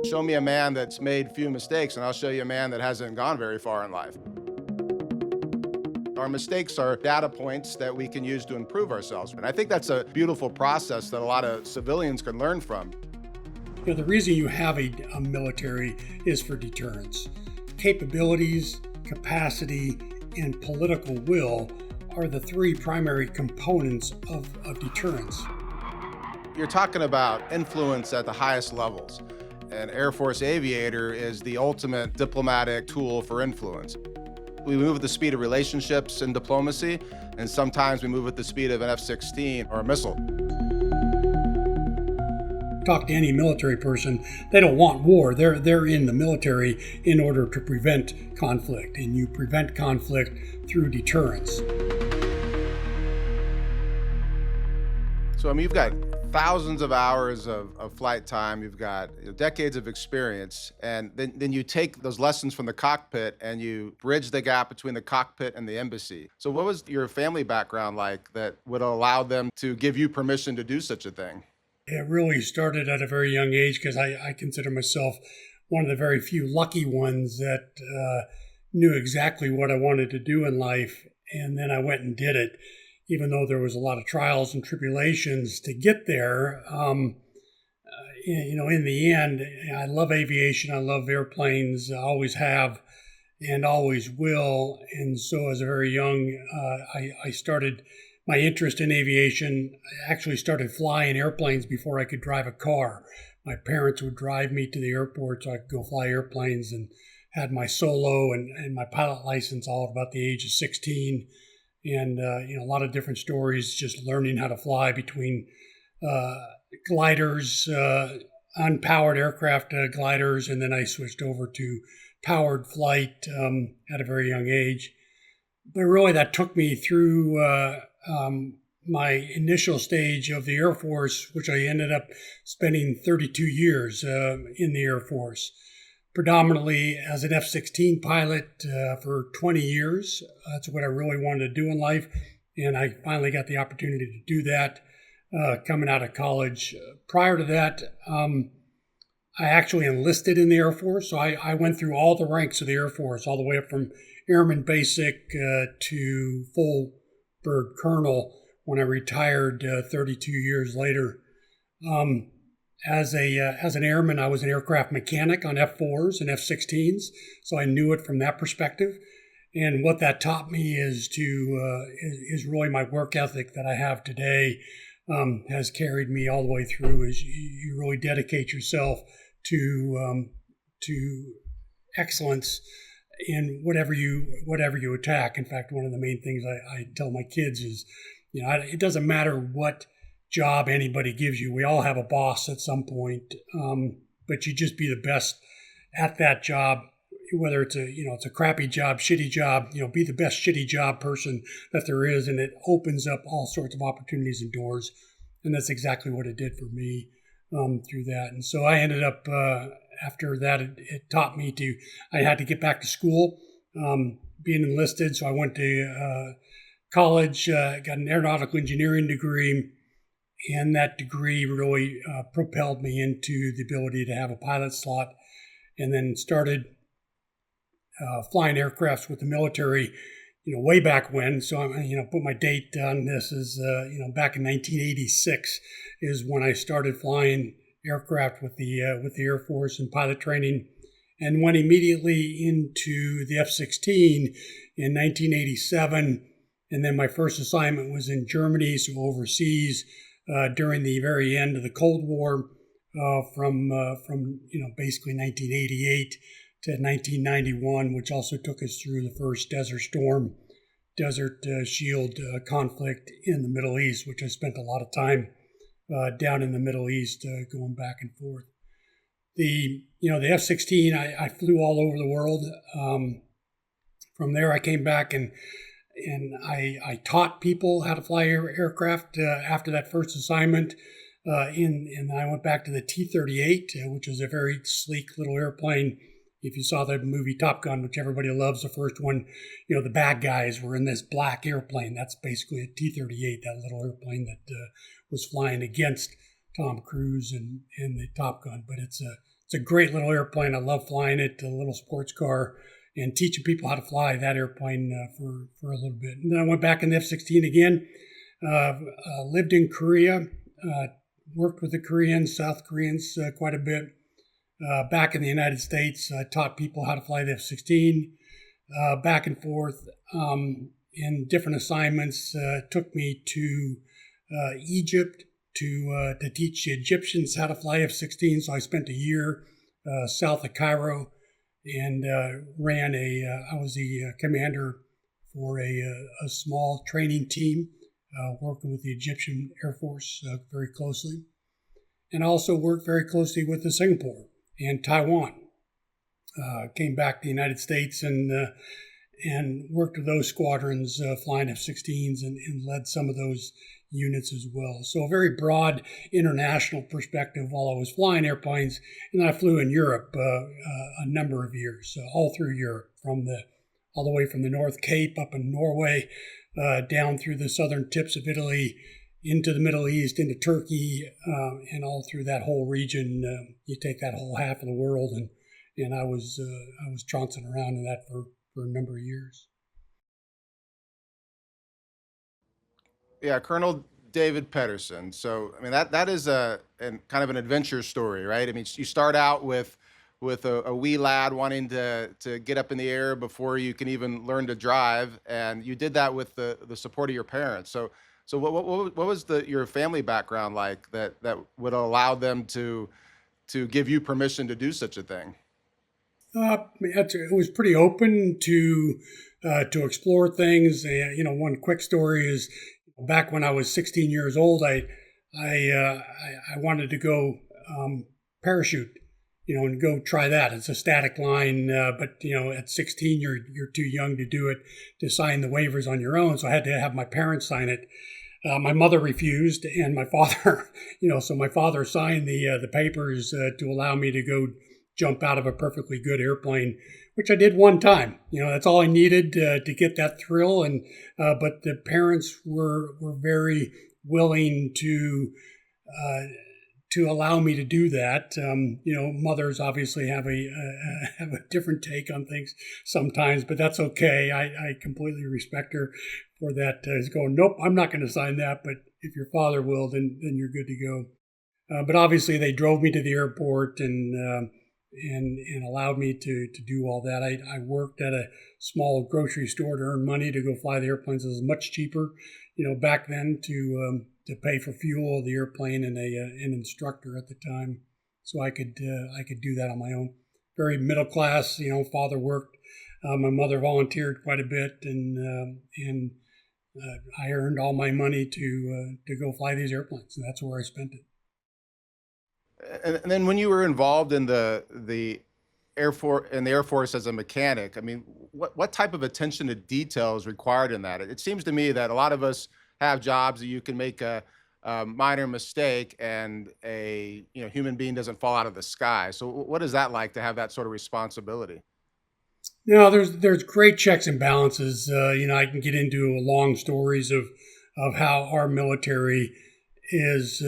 Show me a man that's made few mistakes, and I'll show you a man that hasn't gone very far in life. Our mistakes are data points that we can use to improve ourselves. And I think that's a beautiful process that a lot of civilians can learn from. The reason you have a military is for deterrence. Capabilities, capacity, and political will are the three primary components of deterrence. You're talking about influence at the highest levels. An Air Force Aviator is the ultimate diplomatic tool for influence. We move at the speed of relationships and diplomacy, and sometimes we move at the speed of an F-16 or a missile. Talk to any military person, they don't want war. They're in the military in order to prevent conflict, and you prevent conflict through deterrence. So, you've got thousands of hours of flight time, you've got decades of experience, and then you take those lessons from the cockpit and you bridge the gap between the cockpit and the embassy. So what was your family background like that would allow them to give you permission to do such a thing? It really started at a very young age because I consider myself one of the very few lucky ones that knew exactly what I wanted to do in life, and then I went and did it. Even though there was a lot of trials and tribulations to get there, in the end, I love aviation. I love airplanes. I always have and always will. And so as a very young, I started my interest in aviation. I actually started flying airplanes before I could drive a car. My parents would drive me to the airport so I could go fly airplanes, and had my solo and my pilot license all at about the age of 16. And, a lot of different stories, just learning how to fly between gliders, unpowered aircraft gliders, and then I switched over to powered flight at a very young age. But really that took me through my initial stage of the Air Force, which I ended up spending 32 years in the Air Force. Predominantly as an F-16 pilot for 20 years. That's what I really wanted to do in life. And I finally got the opportunity to do that coming out of college. Prior to that, I actually enlisted in the Air Force. So I went through all the ranks of the Air Force, all the way up from Airman Basic to full bird colonel when I retired 32 years later. As an airman, I was an aircraft mechanic on F-4s and F-16s, so I knew it from that perspective. And what that taught me is really my work ethic that I have today has carried me all the way through. Is you really dedicate yourself to excellence in whatever you attack. In fact, one of the main things I tell my kids is, it doesn't matter what job anybody gives you. We all have a boss at some point, but you just be the best at that job, whether it's a crappy job, shitty job. Be the best shitty job person that there is, and it opens up all sorts of opportunities and doors. And that's exactly what it did for me through that. And so I ended up after that, it taught me I had to get back to school, being enlisted. So I went to college, got an aeronautical engineering degree. And that degree really propelled me into the ability to have a pilot slot, and then started flying aircrafts with the military, way back when. So I put my date on this as, back in 1986 is when I started flying aircraft with the Air Force and pilot training, and went immediately into the F-16 in 1987. And then my first assignment was in Germany, so overseas. During the very end of the Cold War, from basically 1988 to 1991, which also took us through the first Desert Shield conflict in the Middle East, which I spent a lot of time down in the Middle East, going back and forth. The F-16, I flew all over the world. From there, I came back and I taught people how to fly aircraft after that first assignment. And I went back to the T-38, which was a very sleek little airplane. If you saw the movie Top Gun, which everybody loves, the first one, the bad guys were in this black airplane. That's basically a T-38, that little airplane that was flying against Tom Cruise and the Top Gun. But it's a great little airplane. I love flying it, a little sports car, and teaching people how to fly that airplane for a little bit. And then I went back in the F-16 again. Lived in Korea, worked with the Koreans, South Koreans quite a bit. Back in the United States, I taught people how to fly the F-16, back and forth in different assignments. Took me to Egypt to teach the Egyptians how to fly F-16. So I spent a year south of Cairo and I was the commander for a small training team, working with the Egyptian Air Force very closely. And I also worked very closely with the Singapore and Taiwan. Came back to the United States and worked with those squadrons flying F-16s and led some of those units as well. So a very broad international perspective while I was flying airplanes. And then I flew in Europe a number of years, all through Europe, all the way from the North Cape up in Norway, down through the southern tips of Italy, into the Middle East, into Turkey, and all through that whole region. You take that whole half of the world, and I was trouncing around in that for a number of years. Yeah, Colonel David Pedersen. So, I mean, that is kind of an adventure story, right? I mean, you start out with a wee lad wanting to get up in the air before you can even learn to drive, and you did that with the support of your parents. So what was your family background like that would allow them to give you permission to do such a thing? It was pretty open to explore things. One quick story is back when I was 16 years old, I wanted to go parachute, and go try that. It's a static line, but at 16 you're too young to do it, to sign the waivers on your own. So I had to have my parents sign it. My mother refused, and my father, so my father signed the papers to allow me to go jump out of a perfectly good airplane, which I did one time. That's all I needed to get that thrill. And but the parents were very willing to allow me to do that. Mothers obviously have a different take on things sometimes, but that's okay. I completely respect her for that. Is going, nope, I'm not going to sign that. But if your father will, then you're good to go. But obviously, they drove me to the airport and allowed me to do all that. I worked at a small grocery store to earn money to go fly the airplanes. It was much cheaper, back then to pay for fuel of the airplane and an instructor at the time. So I could do that on my own. Very middle class, father worked. My mother volunteered quite a bit, and I earned all my money to go fly these airplanes, and that's where I spent it. And then when you were involved in the Air Force as a mechanic, I mean, what type of attention to detail is required in that? It seems to me that a lot of us have jobs that you can make a minor mistake and a human being doesn't fall out of the sky. So what is that like to have that sort of responsibility? There's great checks and balances. I can get into long stories of how our military is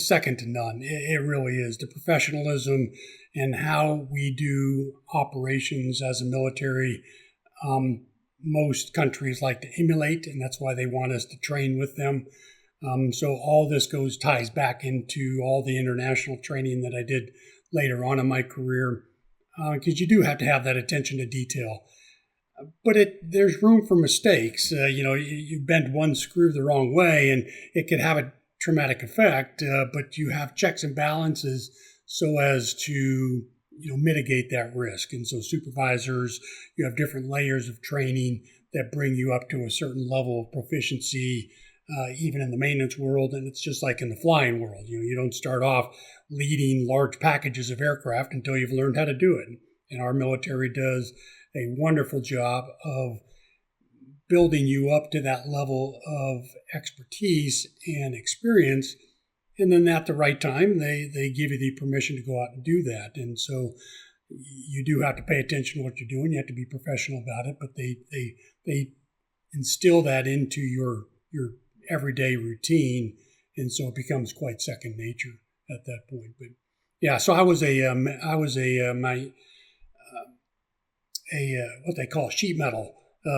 second to none. It really is. The professionalism and how we do operations as a military, most countries like to emulate, and that's why they want us to train with them. So all this ties back into all the international training that I did later on in my career, because you do have to have that attention to detail. But there's room for mistakes. You bend one screw the wrong way, and it could have a traumatic effect, but you have checks and balances so as to mitigate that risk. And so supervisors, you have different layers of training that bring you up to a certain level of proficiency, even in the maintenance world. And it's just like in the flying world. You don't start off leading large packages of aircraft until you've learned how to do it. And our military does a wonderful job of building you up to that level of expertise and experience. And then at the right time, they give you the permission to go out and do that. And so you do have to pay attention to what you're doing. You have to be professional about it, but they instill that into your everyday routine. and so it becomes quite second nature at that point. But yeah, so I was what they call sheet metal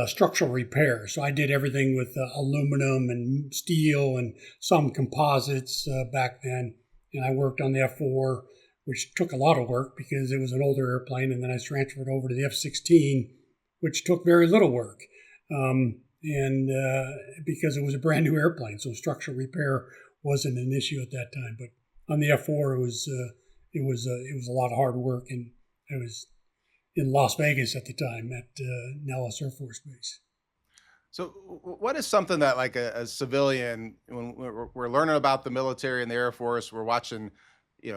structural repair. So I did everything with aluminum and steel and some composites back then. And I worked on the F4, which took a lot of work because it was an older airplane. And then I was transferred over to the F-16, which took very little work. And because it was a brand new airplane, so structural repair wasn't an issue at that time. But on the F4, it was a lot of hard work, and I was in Las Vegas at the time at Nellis Air Force Base. So, what is something that, like a civilian, when we're learning about the military and the Air Force, we're watching,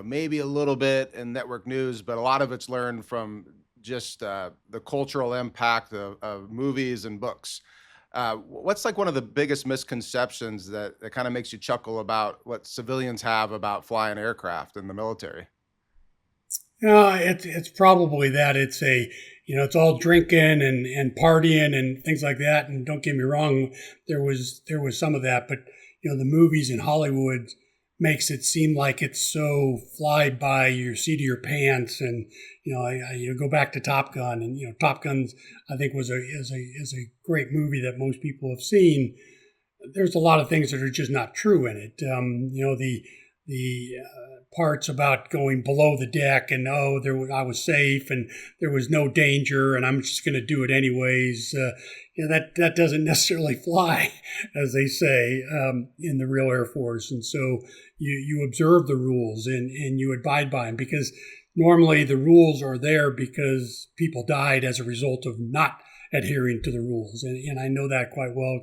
maybe a little bit in network news, but a lot of it's learned from just the cultural impact of movies and books. What's like one of the biggest misconceptions that kind of makes you chuckle about what civilians have about flying aircraft in the military? It's probably that it's all drinking and partying and things like that. And don't get me wrong, there was some of that, but the movies in Hollywood makes it seem like it's so fly by your seat of your pants. And I go back to Top Gun, and Top Gun's, I think, is a great movie that most people have seen. There's a lot of things that are just not true in it. The parts about going below the deck and I was safe and there was no danger and I'm just going to do it anyways. That doesn't necessarily fly, as they say, in the real Air Force. And so you observe the rules and you abide by them, because normally the rules are there because people died as a result of not adhering to the rules. And I know that quite well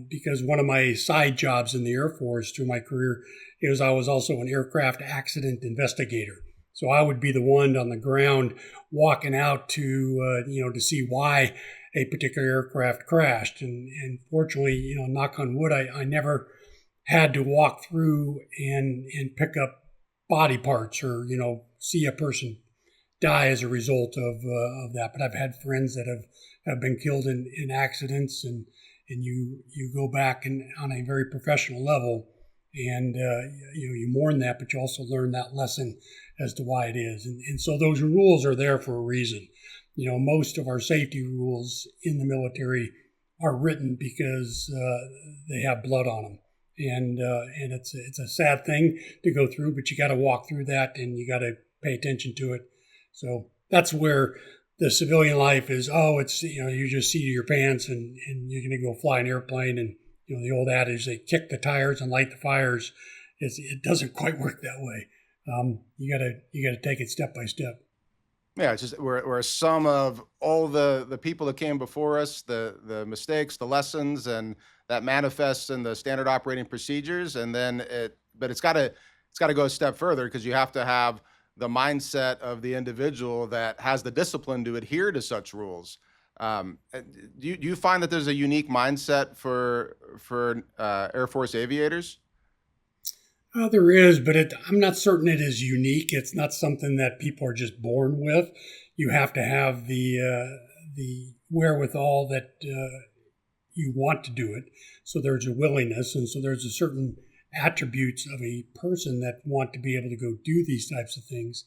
because one of my side jobs in the Air Force through my career is I was also an aircraft accident investigator. So I would be the one on the ground walking out to see why a particular aircraft crashed. And fortunately, knock on wood, I never had to walk through and pick up body parts or, see a person die as a result of that. But I've had friends that have been killed in accidents, and you go back and on a very professional level, and you mourn that, but you also learn that lesson as to why it is. And so those rules are there for a reason. Most of our safety rules in the military are written because they have blood on them, and it's a sad thing to go through, but you got to walk through that, and you got to pay attention to it. So that's where the civilian life is, it's, you just seat of your pants and you're going to go fly an airplane. And, the old adage, they kick the tires and light the fires, it doesn't quite work that way. You gotta take it step by step. Yeah, it's just we're a sum of all the people that came before us, the mistakes, the lessons, and that manifests in the standard operating procedures. And then it's got to go a step further, because you have to have the mindset of the individual that has the discipline to adhere to such rules. Do you find that there's a unique mindset for Air Force aviators? There is, but I'm not certain it is unique. It's not something that people are just born with. You have to have the wherewithal that you want to do it. So there's a willingness, and so there's a certain attributes of a person that want to be able to go do these types of things.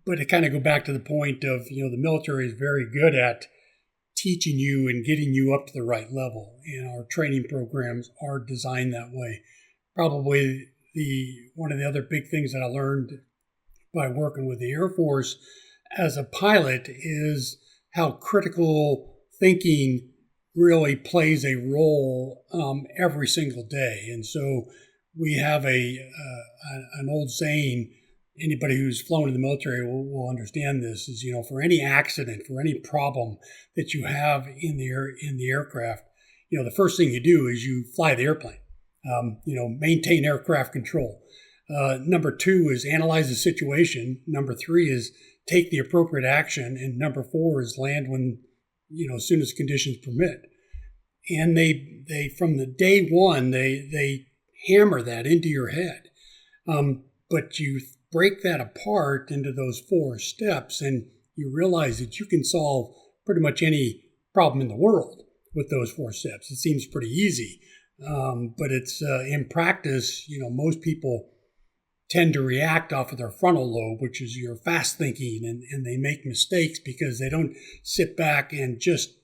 But it kind of go back to the point of, the military is very good at teaching you and getting you up to the right level. And our training programs are designed that way. Probably one of the other big things that I learned by working with the Air Force as a pilot is how critical thinking really plays a role every single day. And so we have an old saying, anybody who's flown in the military will understand this, is, for any accident, for any problem that you have in the aircraft, the first thing you do is you fly the airplane. Maintain aircraft control. Number 2 is analyze the situation. Number 3 is take the appropriate action. And number 4 is land when, as soon as conditions permit. And they from the day one, they hammer that into your head. But you break that apart into those 4 steps, and you realize that you can solve pretty much any problem in the world with those 4 steps. It seems pretty easy. But it's in practice, most people tend to react off of their frontal lobe, which is your fast thinking, and they make mistakes because they don't sit back and just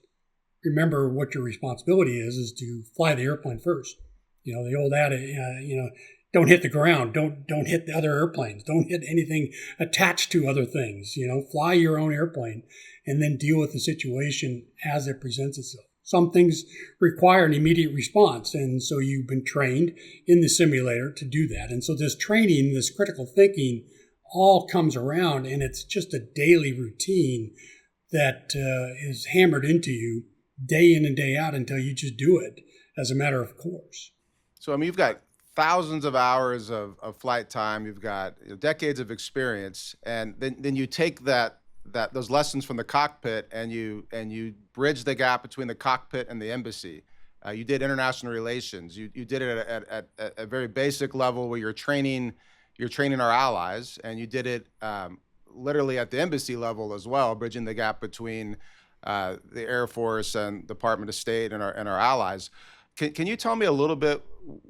remember what your responsibility is to fly the airplane first. The old adage, don't hit the ground, don't hit the other airplanes, don't hit anything attached to other things. Fly your own airplane and then deal with the situation as it presents itself. Some things require an immediate response, and so you've been trained in the simulator to do that. And so this training, this critical thinking, all comes around, and it's just a daily routine that is hammered into you day in and day out until you just do it as a matter of course. So, you've got thousands of hours of flight time. You've got decades of experience, and then you take those lessons from the cockpit and you bridge the gap between the cockpit and the embassy. You did international relations. You did it at a very basic level where you're training our allies, and you did it literally at the embassy level as well, bridging the gap between the Air Force and Department of State and our allies. Can you tell me a little bit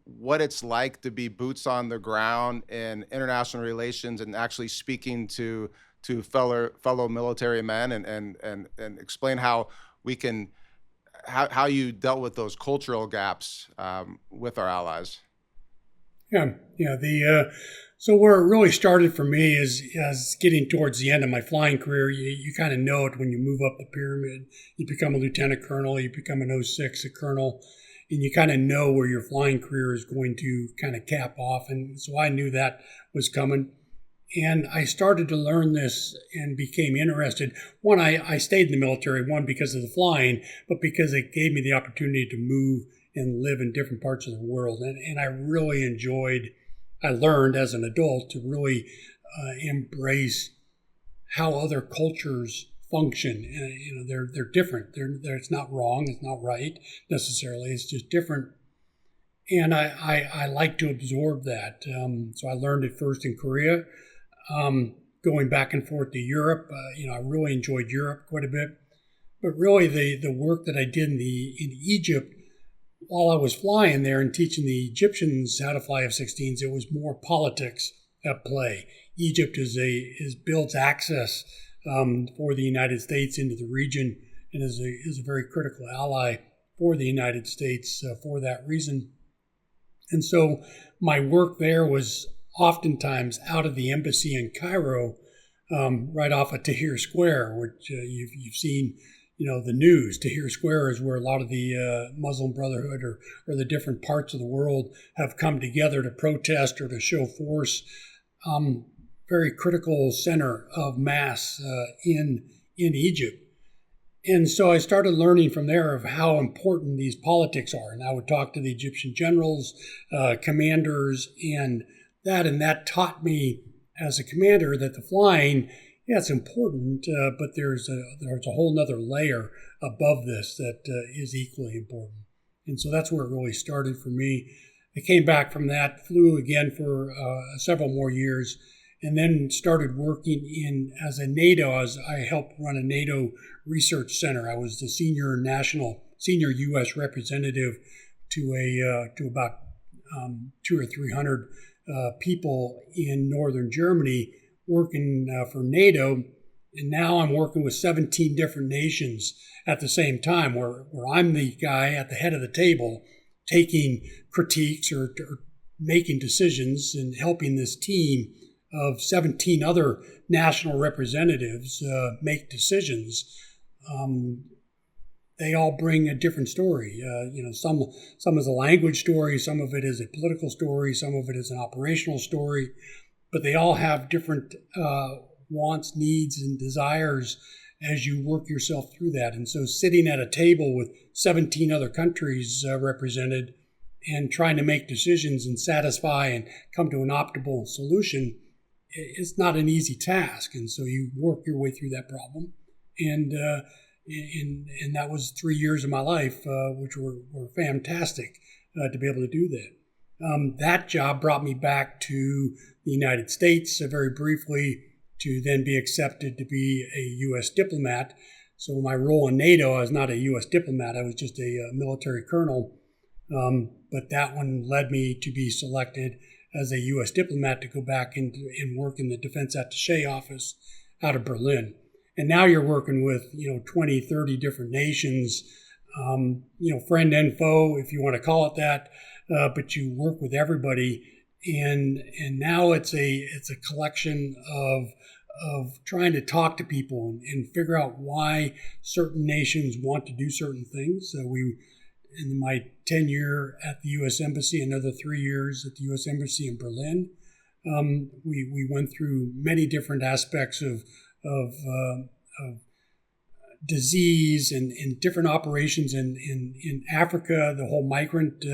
what it's like to be boots on the ground in international relations and actually speaking to fellow military men, and explain how you dealt with those cultural gaps with our allies? So where it really started for me is as getting towards the end of my flying career. You kind of know it when you move up the pyramid. You become a lieutenant colonel, you become an 06, a colonel, and you kind of know where your flying career is going to kind of cap off. And so I knew that was coming. And I started to learn this and became interested. One, I stayed in the military, one, because of the flying, but because it gave me the opportunity to move and live in different parts of the world. And I really I learned as an adult to really embrace how other cultures function. They're different. It's not wrong. It's not right necessarily. It's just different. And I like to absorb that. So I learned it first in Korea, going back and forth to Europe. I really enjoyed Europe quite a bit. But really the work that I did in Egypt, while I was flying there and teaching the Egyptians how to fly F-16s, it was more politics at play. Egypt builds access for the United States into the region, and is a very critical ally for the United States for that reason. And so my work there was oftentimes out of the embassy in Cairo, right off of Tahrir Square, which you've seen, the news. Tahrir Square is where a lot of the Muslim Brotherhood or the different parts of the world have come together to protest or to show force. Very critical center of mass in Egypt. And so I started learning from there of how important these politics are. And I would talk to the Egyptian generals, commanders, and that taught me as a commander that the flying, it's important, but there's a whole nother layer above this that is equally important. And so that's where it really started for me. I came back from that, flew again for several more years, and then started working as a NATO. I helped run a NATO research center. I was the senior U.S. representative to about 200 or 300 people in northern Germany working for NATO. And now I'm working with 17 different nations at the same time, where I'm the guy at the head of the table taking critiques or making decisions and helping this team of 17 other national representatives make decisions. They all bring a different story. Some is a language story, some of it is a political story, some of it is an operational story, but they all have different wants, needs, and desires as you work yourself through that. And so sitting at a table with 17 other countries represented and trying to make decisions and satisfy and come to an optimal solution, it's not an easy task. And so you work your way through that problem. And that was 3 years of my life, which were fantastic to be able to do that. That job brought me back to the United States very briefly, to then be accepted to be a U.S. diplomat. So my role in NATO, I was not a U.S. diplomat. I was just a military colonel. But that one led me to be selected as a U.S. diplomat to go back and work in the defense attaché office out of Berlin. And now you're working with, 20, 30 different nations, friend and foe, if you want to call it that, but you work with everybody. And now it's a collection of trying to talk to people and figure out why certain nations want to do certain things. So in my tenure at the U.S. Embassy, another 3 years at the U.S. Embassy in Berlin, we went through many different aspects of disease and different operations in Africa. The whole migrant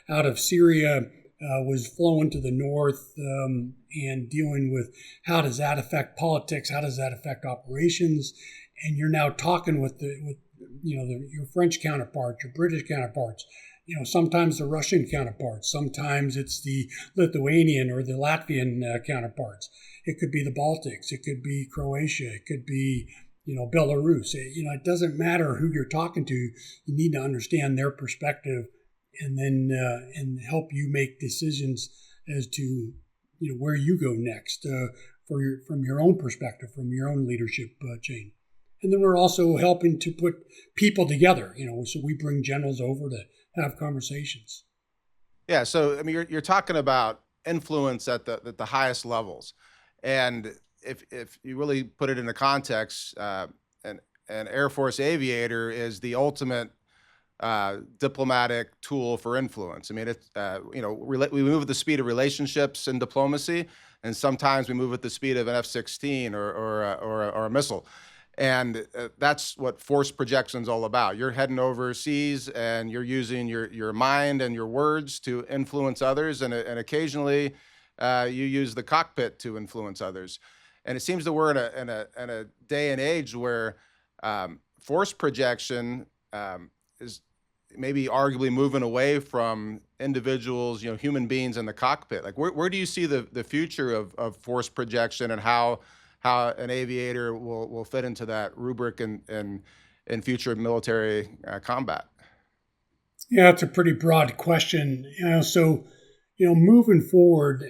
out of Syria was flowing to the north and dealing with how does that affect politics, how does that affect operations, and you're now talking with your French counterparts, your British counterparts, sometimes the Russian counterparts, sometimes it's the Lithuanian or the Latvian counterparts. It could be the Baltics, it could be Croatia, it could be Belarus. It doesn't matter who you're talking to. You need to understand their perspective, and then and help you make decisions as to where you go next from your own perspective, from your own leadership chain. And then we're also helping to put people together. So we bring generals over to have conversations. Yeah. So you're talking about influence at the highest levels, and if you really put it into context, an Air Force aviator is the ultimate diplomatic tool for influence. It's we move at the speed of relationships and diplomacy, and sometimes we move at the speed of an F-16 or a missile. And that's what force projection is all about. You're heading overseas, and you're using your mind and your words to influence others, and occasionally you use the cockpit to influence others. And it seems that we're in a day and age where force projection is maybe arguably moving away from individuals, human beings in the cockpit. Like, where do you see the future of force projection, and how an aviator will fit into that rubric in future military combat? Yeah, it's a pretty broad question. Moving forward,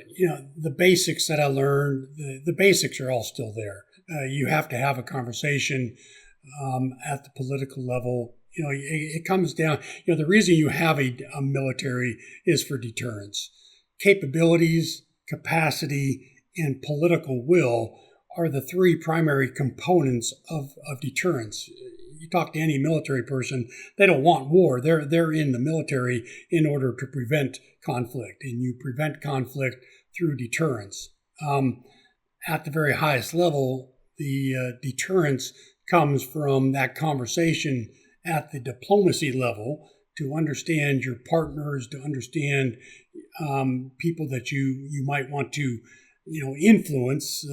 the basics that I learned, the basics are all still there. You have to have a conversation at the political level. It comes down, the reason you have a military is for deterrence. Capabilities, capacity, and political will are the three primary components of deterrence. You talk to any military person, they don't want war. They're in the military in order to prevent conflict, and you prevent conflict through deterrence. At the very highest level, the deterrence comes from that conversation at the diplomacy level, to understand your partners, to understand people that you might want to influence,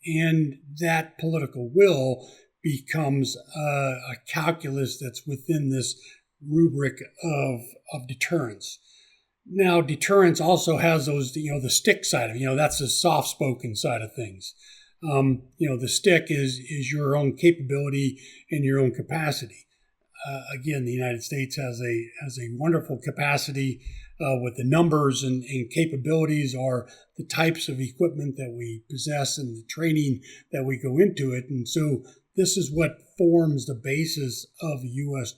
and that political will becomes a calculus that's within this rubric of deterrence. Now, deterrence also has those, the stick side of it. That's the soft-spoken side of things. The stick is your own capability and your own capacity. Again, the United States has a wonderful capacity with the numbers and capabilities, are the types of equipment that we possess and the training that we go into it. And so this is what forms the basis of U.S.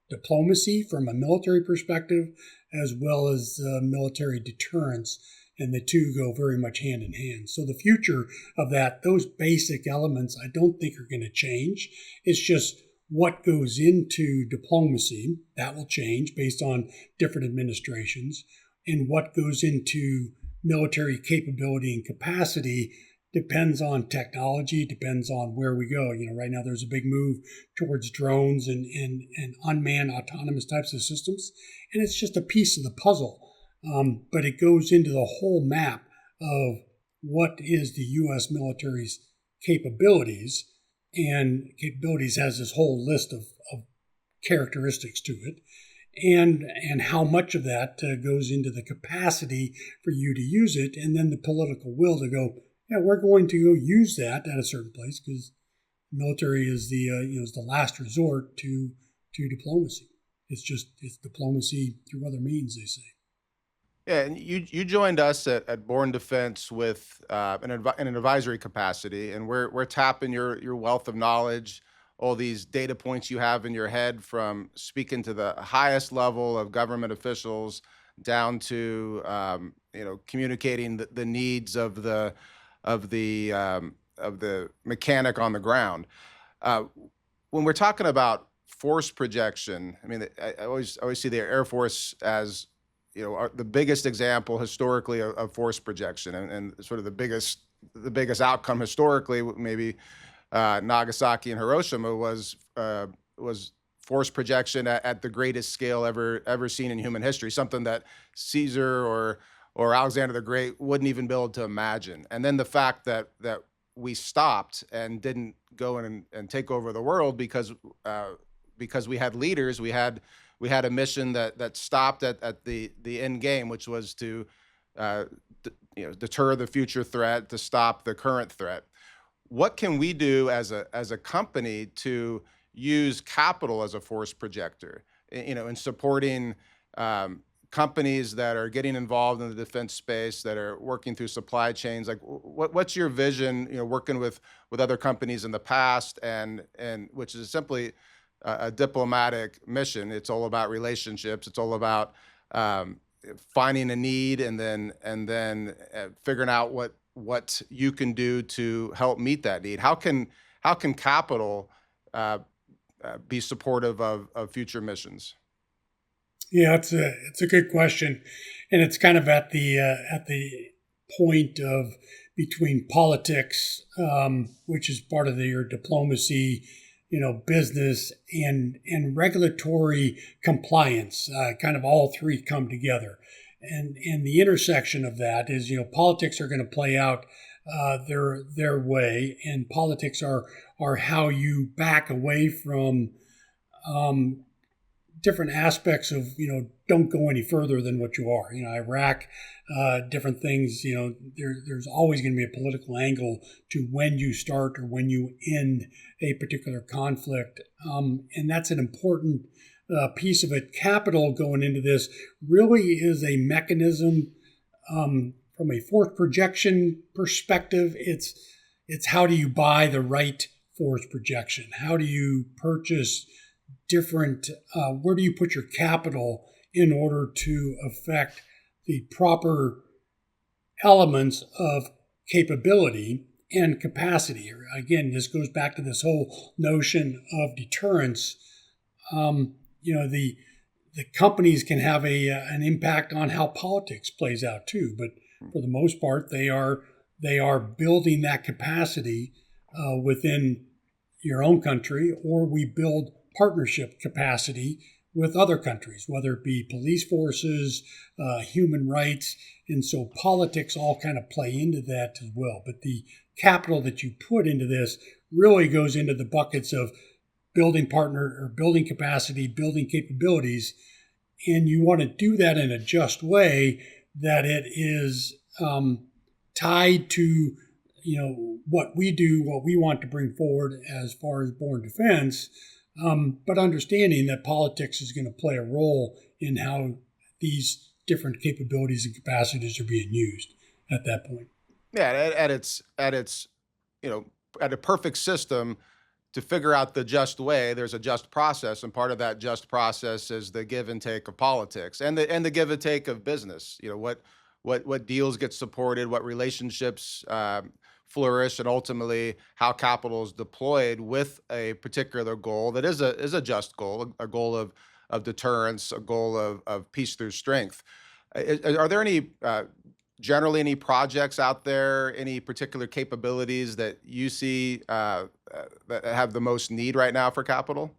diplomacy from a military perspective, as well as military deterrence. And the two go very much hand in hand. So the future of that, those basic elements, I don't think are going to change. It's just what goes into diplomacy, that will change based on different administrations, and what goes into military capability and capacity depends on technology, depends on where we go. Right now there's a big move towards drones and unmanned autonomous types of systems, and it's just a piece of the puzzle. But it goes into the whole map of what is the U.S. military's capabilities, and capabilities has this whole list of characteristics to it, and how much of that goes into the capacity for you to use it, and then the political will to go, yeah, we're going to go use that at a certain place, because military is the is the last resort to diplomacy. It's diplomacy through other means, they say. Yeah, and you joined us at Born Defense with in an advisory capacity, and we're tapping your wealth of knowledge, all these data points you have in your head from speaking to the highest level of government officials down to communicating the needs of the mechanic on the ground. Uh, when we're talking about force projection, I mean, I always see the Air Force as the biggest example historically of force projection, and sort of the biggest outcome historically, maybe Nagasaki and Hiroshima was force projection at the greatest scale ever seen in human history, something that Caesar or Alexander the Great wouldn't even be able to imagine. And then the fact that we stopped and didn't go in and take over the world because we had leaders, we had a mission that stopped at the end game, which was to deter the future threat, to stop the current threat. What can we do as a company to use capital as a force projector, in supporting companies that are getting involved in the defense space, that are working through supply chains? Like, what's your vision, working with other companies in the past, and which is simply a diplomatic mission. It's all about relationships. It's all about finding a need and then figuring out what you can do to help meet that need. How can capital be supportive of future missions? Yeah, it's a good question, and it's kind of at the point of between politics, which is part of your diplomacy, business and regulatory compliance. Kind of all three come together, and the intersection of that is politics are going to play out their way, and politics are how you back away from different aspects of don't go any further than what you are. Iraq, different things. There's always going to be a political angle to when you start or when you end a particular conflict, and that's an important piece of it. Capital going into this really is a mechanism from a force projection perspective. It's how do you buy the right force projection? How do you purchase different, where do you put your capital in order to affect the proper elements of capability and capacity? Again, this goes back to this whole notion of deterrence. The companies can have an impact on how politics plays out too, but for the most part, they are building that capacity within your own country, or we build partnership capacity with other countries, whether it be police forces, human rights. And so politics all kind of play into that as well. But the capital that you put into this really goes into the buckets of building partner or building capacity, building capabilities. And you want to do that in a just way that it is tied to what we do, what we want to bring forward as far as Born Defense, but understanding that politics is going to play a role in how these different capabilities and capacities are being used at that point. Yeah, at a perfect system, to figure out the just way, there's a just process, and part of that just process is the give and take of politics and the give and take of business. What deals get supported, what relationships flourish, and ultimately how capital is deployed with a particular goal that is a just goal, a goal of deterrence, a goal of peace through strength. Are there generally any projects out there, any particular capabilities that you see that have the most need right now for capital?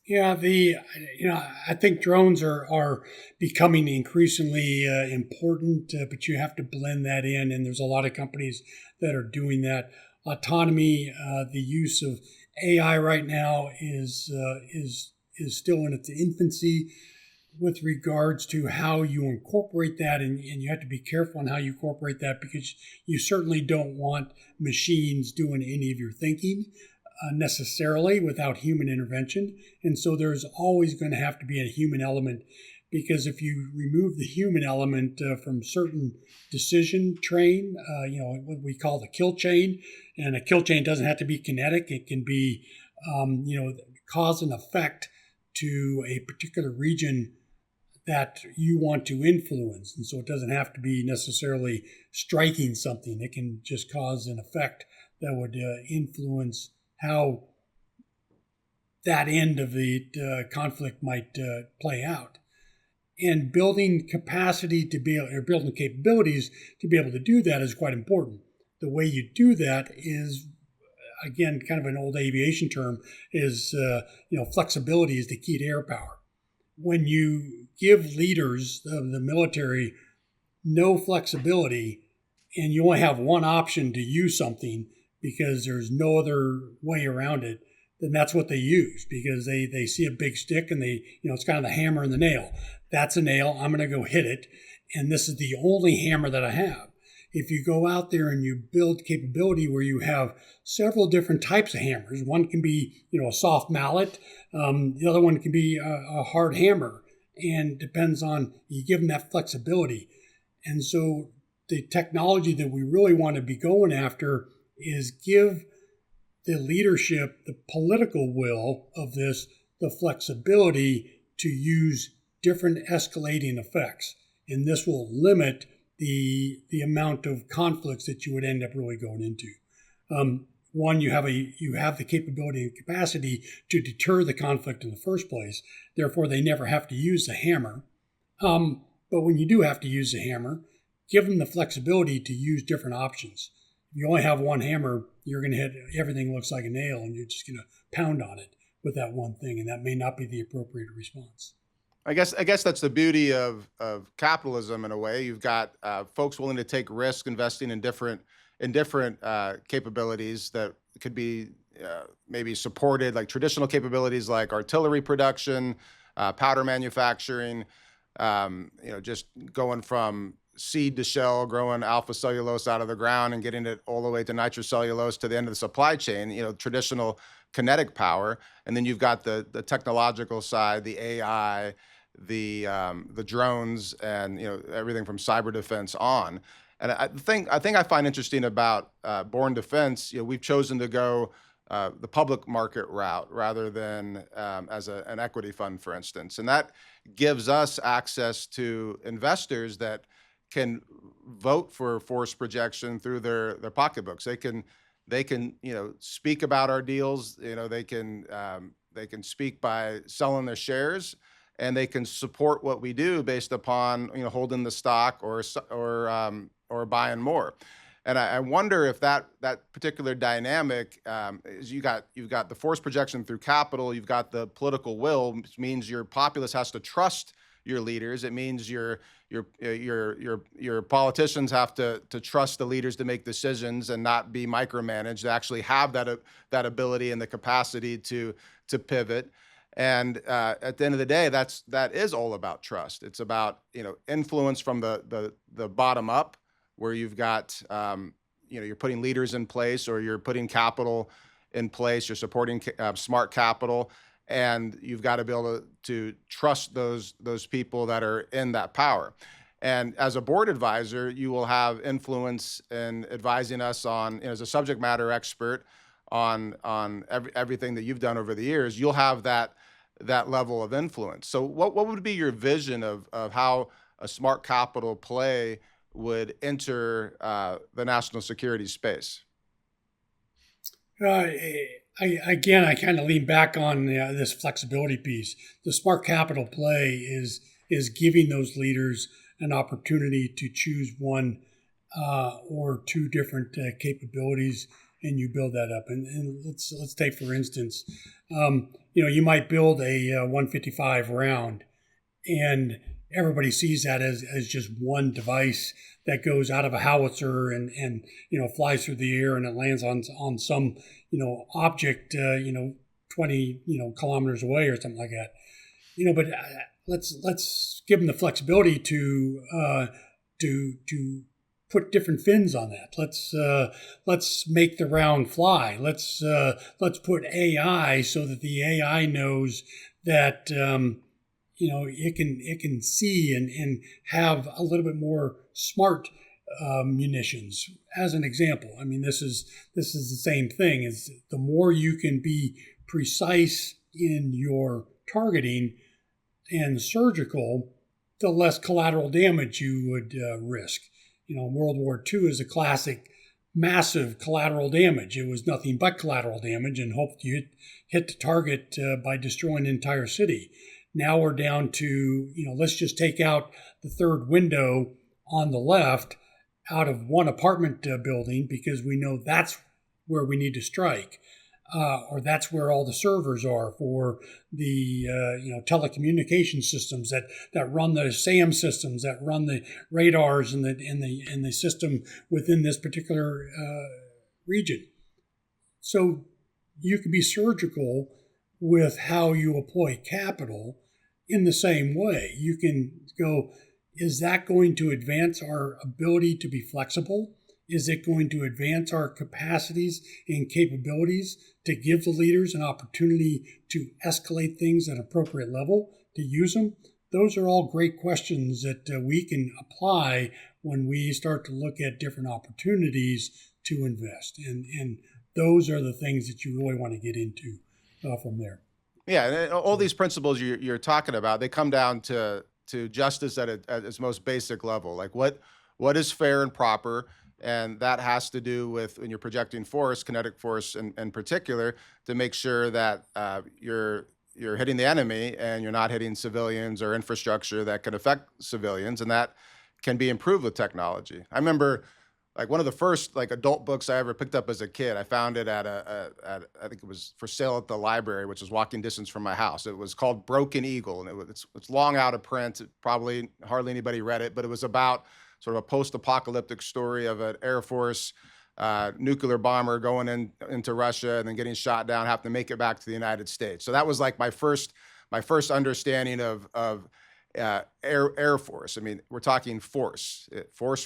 Yeah, I think drones are becoming increasingly important, but you have to blend that in, and there's a lot of companies that are doing that. Autonomy, the use of AI right now is still in its infancy with regards to how you incorporate that, and you have to be careful on how you incorporate that because you certainly don't want machines doing any of your thinking. necessarily without human intervention. And so there's always going to have to be a human element, because if you remove the human element from certain decision train, what we call the kill chain, and a kill chain doesn't have to be kinetic. It can be, cause and effect to a particular region that you want to influence. And so it doesn't have to be necessarily striking something. It can just cause an effect that would influence how that end of the conflict might play out. And building capacity to be, or building capabilities to be able to do that is quite important. The way you do that is, again, kind of an old aviation term, is flexibility is the key to air power. When you give leaders of the military no flexibility, and you only have one option to use something because there's no other way around it, then that's what they use, because they see a big stick and it's kind of the hammer and the nail. That's a nail. I'm going to go hit it. And this is the only hammer that I have. If you go out there and you build capability where you have several different types of hammers, one can be, a soft mallet. The other one can be a hard hammer, and depends on, you give them that flexibility. And so the technology that we really want to be going after is give the leadership the political will of this, the flexibility to use different escalating effects. And this will limit the amount of conflicts that you would end up really going into. One, you have the capability and capacity to deter the conflict in the first place. Therefore, they never have to use the hammer. But when you do have to use the hammer, give them the flexibility to use different options. If you only have one hammer, you're going to hit everything looks like a nail, and you're just going to pound on it with that one thing, and that may not be the appropriate response. I guess that's the beauty of capitalism in a way. You've got folks willing to take risk, investing in different capabilities that could be maybe supported, like traditional capabilities like artillery production, powder manufacturing, just going from seed to shell, growing alpha cellulose out of the ground and getting it all the way to nitrocellulose to the end of the supply chain, traditional kinetic power. And then you've got the technological side, the AI, the drones, and everything from cyber defense on. And I think I find interesting about Born Defense, we've chosen to go the public market route rather than as an equity fund, for instance. And that gives us access to investors that can vote for force projection through their pocketbooks. They can speak about our deals. They can speak by selling their shares, and they can support what we do based upon holding the stock or buying more. And I wonder if that particular dynamic is you've got the force projection through capital, you've got the political will, which means your populace has to trust your leaders. It means your politicians have to trust the leaders to make decisions and not be micromanaged, to actually have that ability and the capacity to pivot. And at the end of the day, that is all about trust. It's about influence from the bottom up, where you've got you're putting leaders in place, or you're putting capital in place, you're supporting smart capital, and you've got to be able to trust those people that are in that power. And as a board advisor, you will have influence in advising us on, as a subject matter expert on everything that you've done over the years. You'll have that level of influence. So what would be your vision of how a smart capital play would enter the national security space? I kind of lean back on this flexibility piece. The smart capital play is giving those leaders an opportunity to choose one or two different capabilities, and you build that up. And let's take, for instance, you might build a 155 round, and everybody sees that as just one device that goes out of a howitzer and flies through the air, and it lands on some object 20 kilometers away or something like that. But let's give them the flexibility to put different fins on that. Let's make the round fly. Let's put AI so that the AI knows that it can see and have a little bit more smart munitions. As an example, I mean, this is the same thing. Is the more you can be precise in your targeting and surgical, the less collateral damage you would risk. World War II is a classic massive collateral damage. It was nothing but collateral damage, and hoped you hit the target by destroying an entire city. Now we're down to, let's just take out the third window on the left out of one apartment building because we know that's where we need to strike. Or that's where all the servers are for the telecommunication systems that run the SAM systems, that run the radars and the system within this particular region. So you can be surgical with how you employ capital in the same way. You can go, is that going to advance our ability to be flexible? Is it going to advance our capacities and capabilities to give the leaders an opportunity to escalate things at an appropriate level, to use them? Those are all great questions that we can apply when we start to look at different opportunities to invest. And those are the things that you really want to get into from there. Yeah, and all these principles you're talking about, they come down to justice at its most basic level. Like what is fair and proper? And that has to do with when you're projecting force, kinetic force in particular, to make sure that you're hitting the enemy and you're not hitting civilians or infrastructure that can affect civilians, and that can be improved with technology. I remember like one of the first like adult books I ever picked up as a kid. I found it at I think it was for sale at the library, which was walking distance from my house. It was called Broken Eagle, and it's long out of print. Probably hardly anybody read it, but it was about sort of a post-apocalyptic story of an Air Force nuclear bomber going into Russia and then getting shot down, having to make it back to the United States. So that was like my first understanding of Air Force. I mean, we're talking force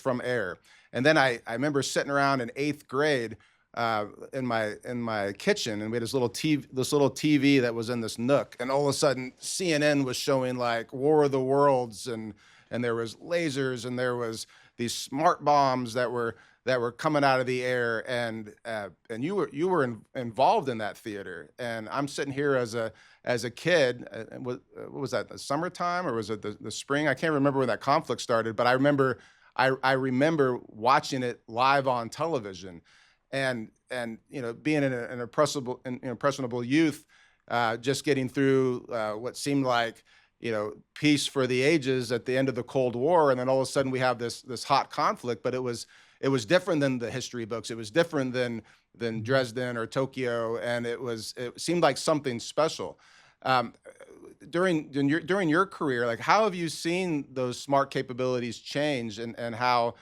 from air. And then I remember sitting around in 8th grade in my kitchen, and we had this little TV that was in this nook, and all of a sudden CNN was showing like War of the Worlds, and there was lasers, and there was these smart bombs that were coming out of the air, and you were involved in that theater, and I'm sitting here as a kid. What was that? The summertime, or was it the spring? I can't remember when that conflict started, but I remember remember watching it live on television, and being an impressionable youth, just getting through what seemed like peace for the ages at the end of the Cold War, and then all of a sudden we have this hot conflict. But it was different than the history books. It was different than Dresden or Tokyo, and it seemed like something special. During your career, like how have you seen those smart capabilities change, and how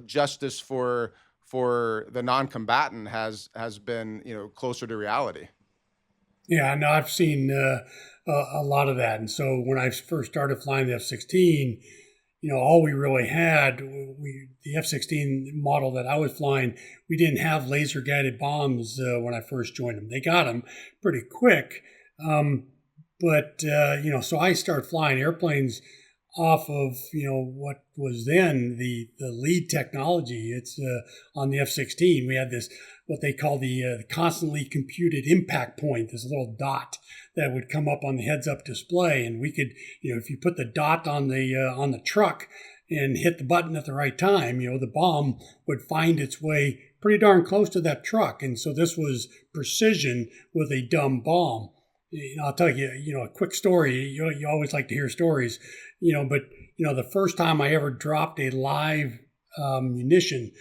justice for the non-combatant has been closer to reality? Yeah, no, I've seen a lot of that. And so when I first started flying the F-16, all we really had, the F-16 model that I was flying, we didn't have laser guided bombs when I first joined them. They got them pretty quick. So I started flying airplanes off of, what was then the lead technology. It's on the F-16. We had this, what they call the constantly computed impact point, this little dot that would come up on the heads-up display. And we could, if you put the dot on the truck and hit the button at the right time, the bomb would find its way pretty darn close to that truck. And so this was precision with a dumb bomb. I'll tell you, a quick story. You always like to hear stories, but the first time I ever dropped a live munition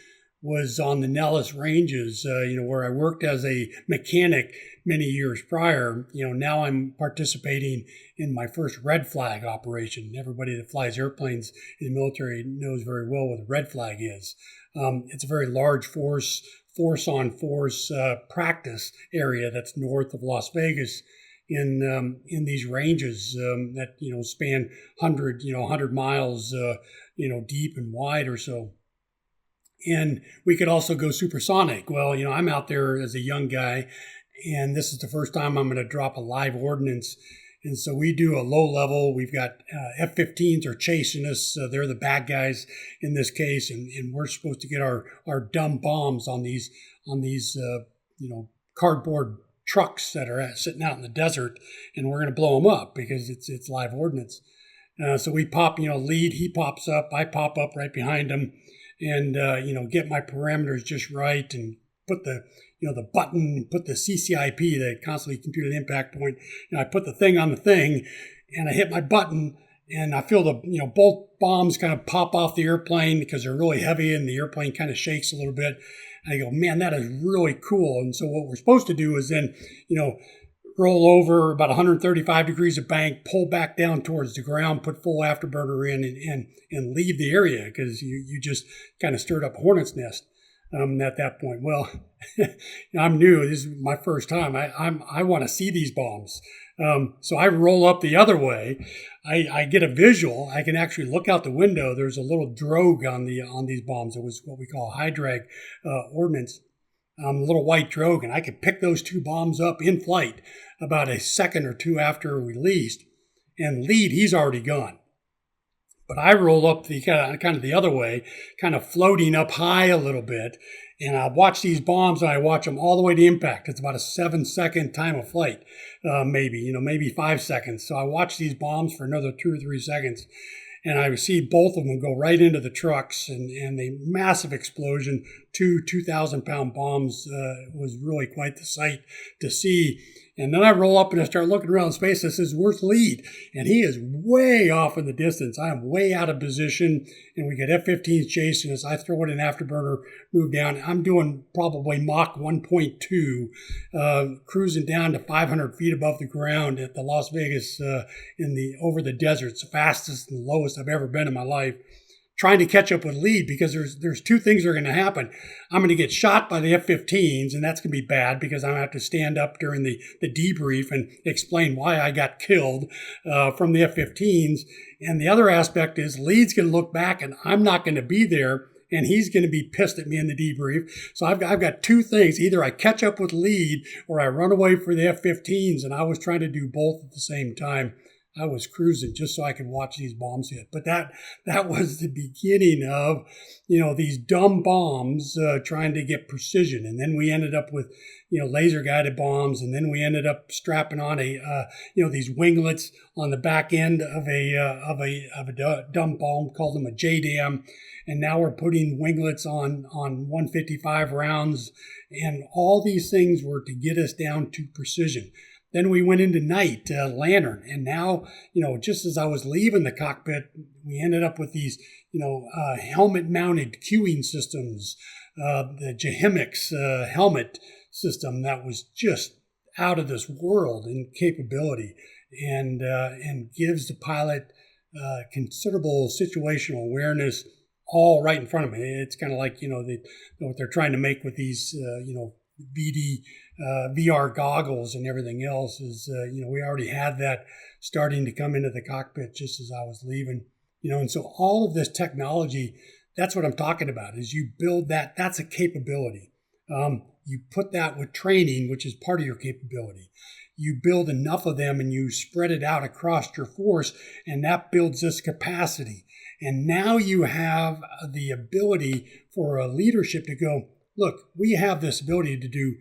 was on the Nellis Ranges, where I worked as a mechanic many years prior. Now I'm participating in my first red flag operation. Everybody that flies airplanes in the military knows very well what a red flag is. It's a very large force on force practice area that's north of Las Vegas, in these ranges that span 100 miles deep and wide or so. And we could also go supersonic. Well, I'm out there as a young guy, and this is the first time I'm going to drop a live ordnance. And so we do a low level. We've got F-15s are chasing us. They're the bad guys in this case, and we're supposed to get our dumb bombs on these cardboard trucks that are sitting out in the desert, and we're going to blow them up because it's live ordnance. So we pop, lead. He pops up. I pop up right behind him, and get my parameters just right, and put the button, put the CCIP, the constantly computed impact point. I put the thing on the thing, and I hit my button, and I feel the both bombs kind of pop off the airplane because they're really heavy, and the airplane kind of shakes a little bit. And I go, man, that is really cool. And so what we're supposed to do is then, roll over about 135 degrees of bank, pull back down towards the ground, put full afterburner in, and leave the area because you just kind of stirred up a hornet's nest at that point. Well, I'm new. This is my first time. I want to see these bombs. So I roll up the other way. I get a visual. I can actually look out the window. There's a little drogue on these bombs. It was what we call high drag ordnance. A little white drogue, and I could pick those two bombs up in flight about a second or two after released. And lead, he's already gone. But I roll up the kind of the other way, kind of floating up high a little bit, and I watch these bombs, and I watch them all the way to impact. It's about a 7-second time of flight, maybe 5 seconds. So I watch these bombs for another 2 or 3 seconds, and I see both of them go right into the trucks, and a massive explosion. 2,000-pound bombs was really quite the sight to see. And then I roll up and I start looking around space. This is where's lead? And he is way off in the distance. I am way out of position, and we get F-15s chasing us. I throw it in afterburner, move down. I'm doing probably Mach 1.2, cruising down to 500 feet above the ground at the Las Vegas over the desert. It's the fastest and lowest I've ever been in my life, trying to catch up with lead because there's two things that are going to happen. I'm going to get shot by the F-15s, and that's going to be bad because I'm going to have to stand up during the debrief and explain why I got killed from the F-15s. And the other aspect is lead's going to look back, and I'm not going to be there, and he's going to be pissed at me in the debrief. So I've got two things. Either I catch up with lead or I run away for the F-15s, and I was trying to do both at the same time. I was cruising just so I could watch these bombs hit. But that was the beginning of, these dumb bombs trying to get precision. And then we ended up with, laser guided bombs. And then we ended up strapping on these winglets on the back end of a dumb bomb, called them a JDAM. And now we're putting winglets on 155 rounds. And all these things were to get us down to precision. Then we went into night, lantern. And now, just as I was leaving the cockpit, we ended up with these, helmet-mounted cueing systems, the Jehemix helmet system that was just out of this world in capability and gives the pilot considerable situational awareness all right in front of me. It's kind of like, what they're trying to make with these, VR goggles and everything else is, we already had that starting to come into the cockpit just as I was leaving, and so all of this technology, that's what I'm talking about, is you build that, that's a capability. You put that with training, which is part of your capability. You build enough of them and you spread it out across your force, and that builds this capacity. And now you have the ability for a leadership to go, look, we have this ability to do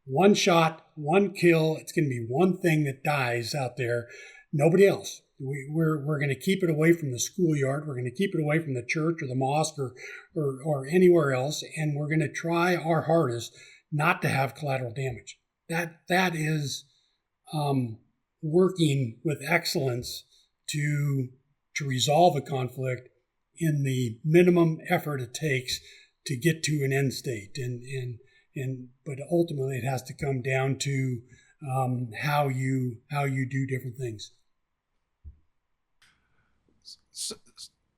one shot, one kill. It's going to be one thing that dies out there. Nobody else. We're going to keep it away from the schoolyard. We're going to keep it away from the church or the mosque or anywhere else. And we're going to try our hardest not to have collateral damage. That is working with excellence to resolve a conflict in the minimum effort it takes to get to an end state. But ultimately it has to come down to how you do different things.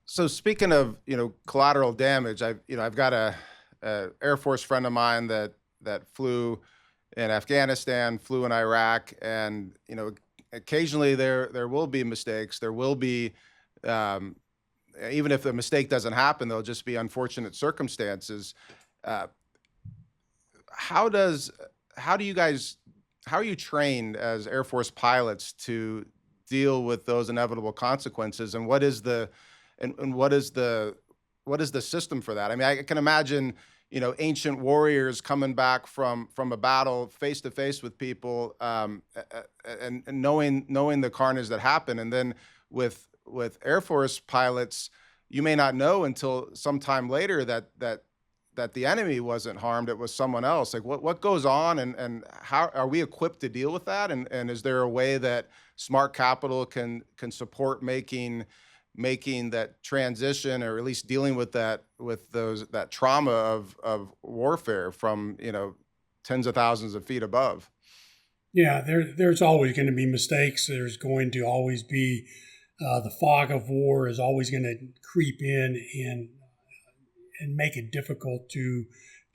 So speaking of collateral damage, I've got a Air Force friend of mine that flew in Afghanistan, flew in Iraq, and occasionally there will be mistakes. There will be even if the mistake doesn't happen, there'll just be unfortunate circumstances. Uh, how does how do you guys how are you trained as Air Force pilots to deal with those inevitable consequences? And and what is the system for that? I mean, I can imagine, ancient warriors coming back from a battle face to face with people, and knowing the carnage that happened, and then with Air Force pilots, you may not know until sometime later that the enemy wasn't harmed; it was someone else. Like what goes on, and how are we equipped to deal with that? And is there a way that Smart Capital can support making that transition, or at least dealing with that trauma of warfare from tens of thousands of feet above? Yeah, there's always going to be mistakes. There's going to always be the fog of war is always going to creep in and make it difficult to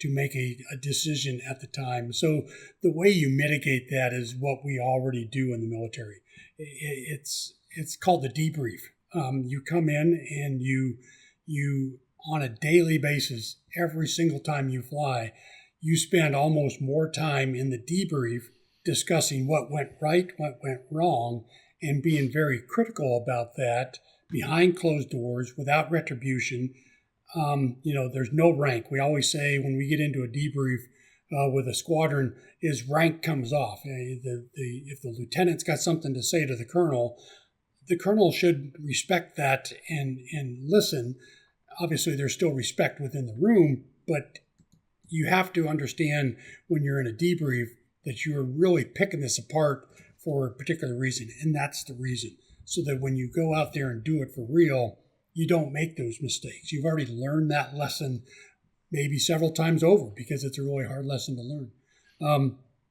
make a decision at the time. So the way you mitigate that is what we already do in the military. It's called the debrief. You come in and you on a daily basis, every single time you fly, you spend almost more time in the debrief discussing what went right, what went wrong, and being very critical about that behind closed doors without retribution. There's no rank. We always say when we get into a debrief with a squadron, is rank comes off. If the lieutenant's got something to say to the colonel should respect that and listen. Obviously, there's still respect within the room, but you have to understand when you're in a debrief that you're really picking this apart for a particular reason, and that's the reason. So that when you go out there and do it for real, you don't make those mistakes. You've already learned that lesson maybe several times over because it's a really hard lesson to learn.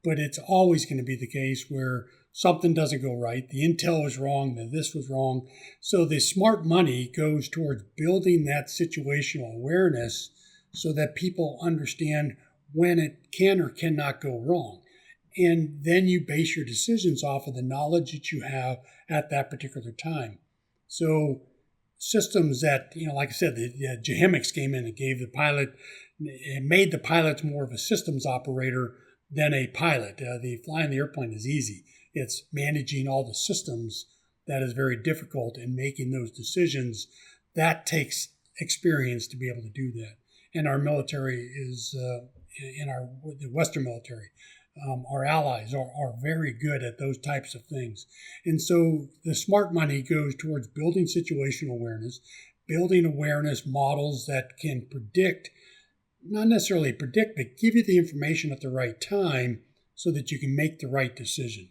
But it's always going to be the case where something doesn't go right. The intel was wrong, this was wrong. So the smart money goes towards building that situational awareness so that people understand when it can or cannot go wrong. And then you base your decisions off of the knowledge that you have at that particular time. So systems that, like I said, the Geopolitics came in and gave the pilot, it made the pilots more of a systems operator than a pilot. The flying the airplane is easy. It's managing all the systems that is very difficult, and making those decisions. That takes experience to be able to do that. And our military is, the Western military, our allies are very good at those types of things. And so the smart money goes towards building situational awareness, building awareness models that can predict, not necessarily predict, but give you the information at the right time so that you can make the right decision.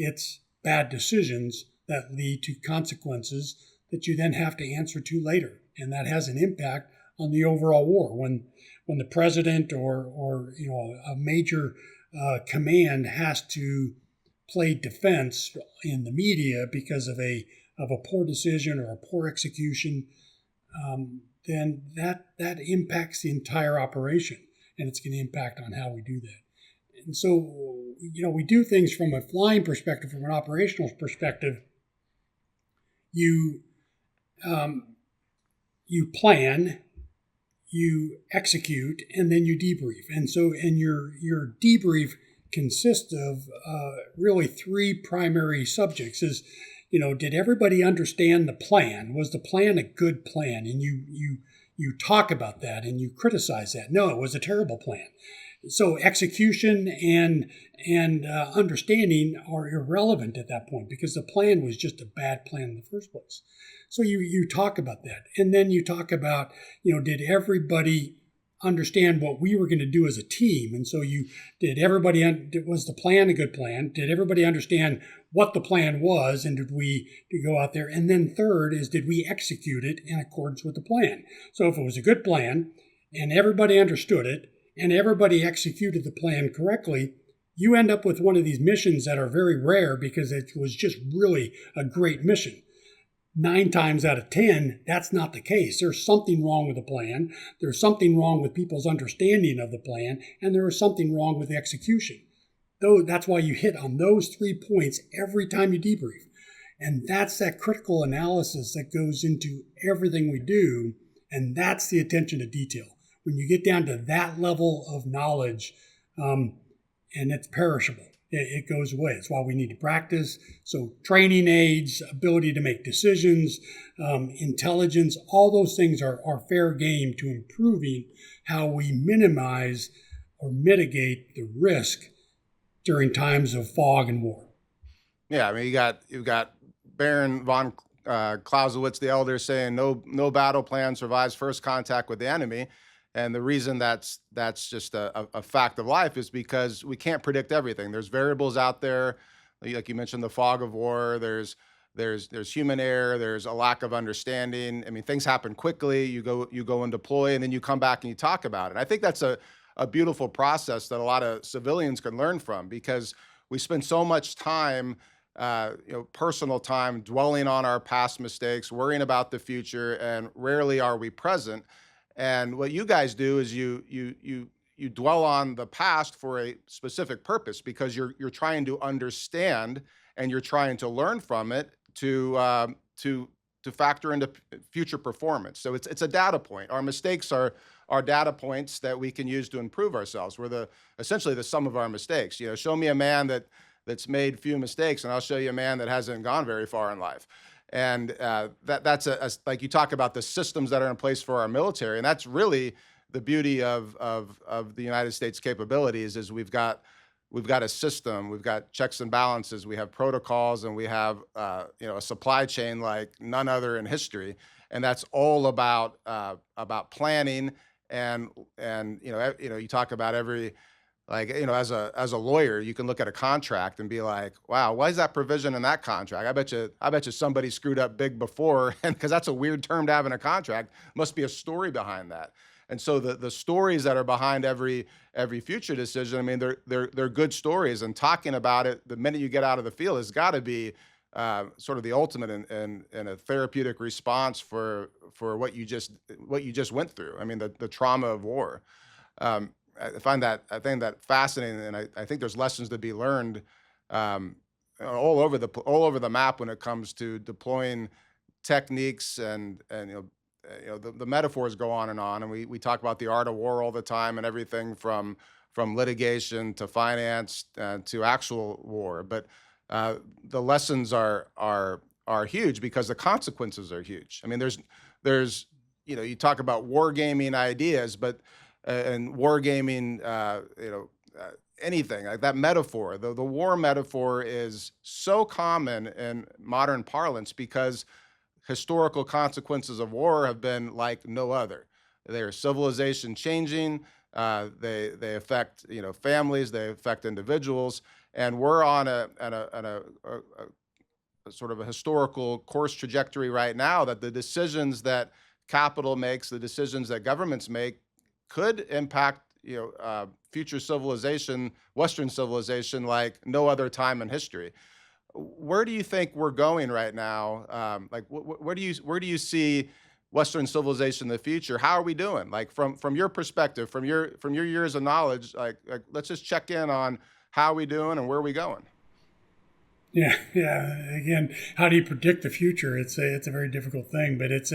It's bad decisions that lead to consequences that you then have to answer to later. And that has an impact on the overall war. When the president or a major command has to play defense in the media because of a poor decision or a poor execution, then that impacts the entire operation, and it's going to impact on how we do that. And so, we do things from a flying perspective, from an operational perspective. You plan, you execute, and then you debrief. And so, your debrief consists of really three primary subjects. Is, did everybody understand the plan? Was the plan a good plan? And you talk about that and you criticize that. No, it was a terrible plan. So execution and understanding are irrelevant at that point because the plan was just a bad plan in the first place. So you talk about that. And then you talk about, did everybody understand what we were going to do as a team? And so was the plan a good plan? Did everybody understand what the plan was? And did we go out there? And then third is, did we execute it in accordance with the plan? So if it was a good plan and everybody understood it, and everybody executed the plan correctly, you end up with one of these missions that are very rare because it was just really a great mission. 9 times out of 10, that's not the case. There's something wrong with the plan. There's something wrong with people's understanding of the plan, and there is something wrong with the execution. Though that's why you hit on those 3 points every time you debrief. And that's that critical analysis that goes into everything we do. And that's the attention to detail. When you get down to that level of knowledge, and it's perishable, it goes away. It's why we need to practice. So training aids, ability to make decisions, intelligence, all those things are fair game to improving how we minimize or mitigate the risk during times of fog and war. Yeah, I mean, you've got Baron von Clausewitz the Elder saying no battle plan survives first contact with the enemy, and the reason that's just a fact of life is because we can't predict everything. There's variables out there, like you mentioned, the fog of war. There's human error. There's a lack of understanding. I mean, things happen quickly. You go and deploy, and then you come back and you talk about it. I think that's a beautiful process that a lot of civilians can learn from, because we spend so much time, personal time, dwelling on our past mistakes, worrying about the future, and rarely are we present. And what you guys do is you dwell on the past for a specific purpose, because you're trying to understand and you're trying to learn from it to factor into future performance. So it's a data point. Our mistakes are data points that we can use to improve ourselves. We're essentially the sum of our mistakes. Show me a man that's made few mistakes, and I'll show you a man that hasn't gone very far in life. And that's like you talk about the systems that are in place for our military, and that's really the beauty of the United States capabilities. Is we've got a system, we've got checks and balances, we have protocols, and we have a supply chain like none other in history. And that's all about planning, and you talk about every, like, as a lawyer, you can look at a contract and be like, wow, why is that provision in that contract? I bet you somebody screwed up big before, and because that's a weird term to have in a contract, must be a story behind that. And so the stories that are behind every future decision, I mean, they're good stories, and talking about it the minute you get out of the field has got to be sort of the ultimate in a therapeutic response for what you just went through. I mean, the trauma of war. I find that fascinating, and I think there's lessons to be learned all over the map when it comes to deploying techniques, and the metaphors go on, and we talk about the art of war all the time, and everything from litigation to finance to actual war. But the lessons are huge because the consequences are huge. I mean, there's you talk about wargaming ideas, but and wargaming, anything like that metaphor. The war metaphor is so common in modern parlance because historical consequences of war have been like no other. They're civilization changing. They affect families. They affect individuals, and we're on a sort of a historical course trajectory right now that the decisions that capital makes, the decisions that governments make, could impact future civilization, Western civilization, like no other time in history. Where do you think we're going right now? Where do you see Western civilization in the future? How are we doing? Like from your perspective, from your years of knowledge, like let's just check in on how are we doing and where are we going? Yeah. Again, how do you predict the future? It's a very difficult thing, but it's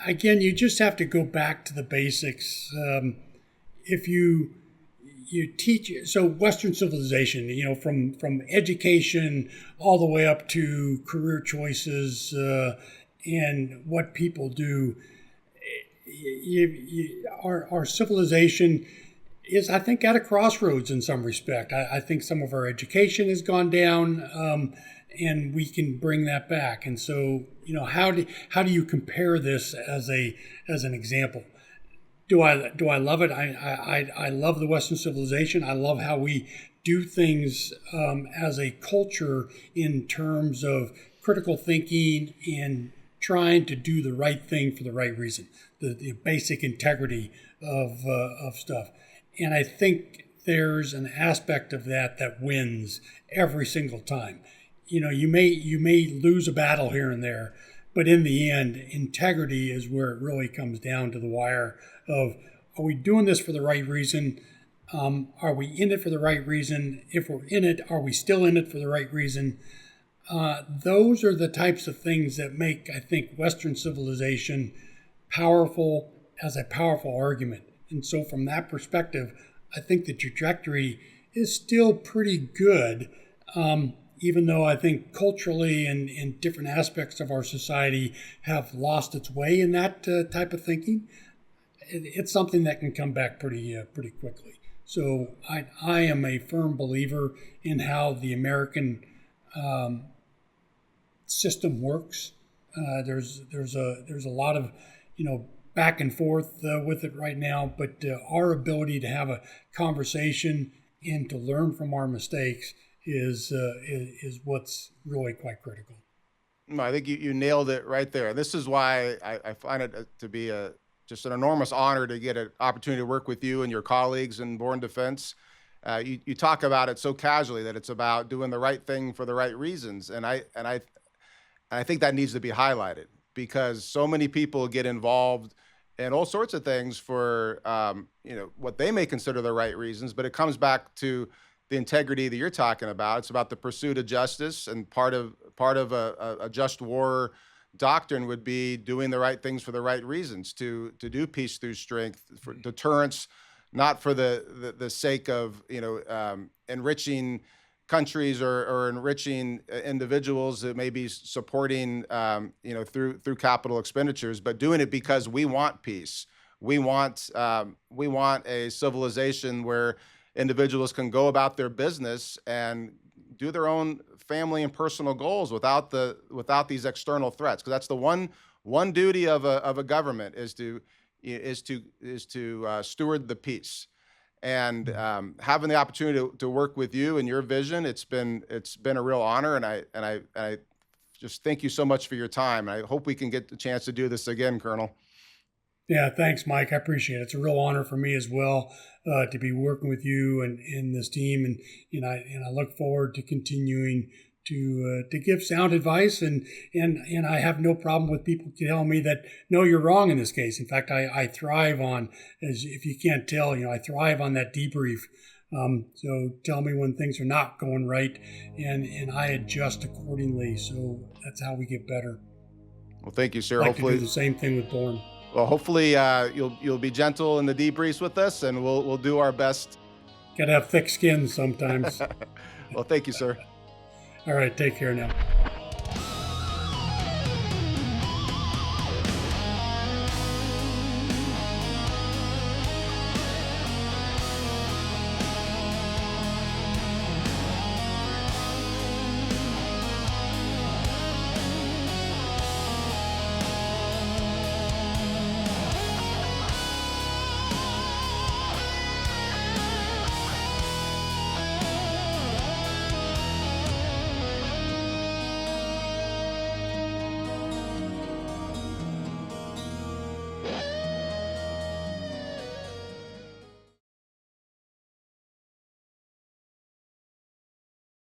again, you just have to go back to the basics. If you teach, so Western civilization, from education all the way up to career choices and what people do, our civilization is, I think, at a crossroads in some respect. I think some of our education has gone down, and we can bring that back. And so, how do you compare this as an example? Do I love it? I love the Western civilization. I love how we do things as a culture in terms of critical thinking and trying to do the right thing for the right reason. The basic integrity of stuff. And I think there's an aspect of that wins every single time. You may lose a battle here and there, but in the end, integrity is where it really comes down to the wire of, are we doing this for the right reason? Are we in it for the right reason? If we're in it, are we still in it for the right reason? Those are the types of things that make, I think, Western civilization powerful as a powerful argument. And so from that perspective, I think the trajectory is still pretty good, even though I think culturally and in different aspects of our society have lost its way in that type of thinking. It's something that can come back pretty quickly. So I am a firm believer in how the American system works. There's a lot of back and forth with it right now, but our ability to have a conversation and to learn from our mistakes is what's really quite critical. I think you nailed it right there. This is why I find it to be just an enormous honor to get an opportunity to work with you and your colleagues in Born Defense. You talk about it so casually that it's about doing the right thing for the right reasons, and I think that needs to be highlighted, because so many people get involved in all sorts of things for what they may consider the right reasons, but it comes back to the integrity that you're talking about. It's about the pursuit of justice, and part of a just war doctrine would be doing the right things for the right reasons, to do peace through strength, for deterrence, not for the sake of enriching countries or enriching individuals that may be supporting through capital expenditures, but doing it because we want peace. We want a civilization where individuals can go about their business and do their own family and personal goals without these external threats. Because that's the one duty of a government is to steward the peace. And having the opportunity to work with you and your vision, it's been a real honor. And I just thank you so much for your time. And I hope we can get the chance to do this again, Colonel. Yeah, thanks, Mike. I appreciate it. It's a real honor for me as well to be working with you and this team, and I look forward to continuing to give sound advice, and I have no problem with people telling me that no, you're wrong in this case. In fact, I thrive on, as if you can't tell, I thrive on that debrief. So tell me when things are not going right, and I adjust accordingly. So that's how we get better. Well, thank you, sir. I'd like Hopefully to do the same thing with Born. Well, hopefully you'll be gentle in the debriefs with us, and we'll do our best. Got to have thick skin sometimes. Well, thank you, sir. All right, take care now.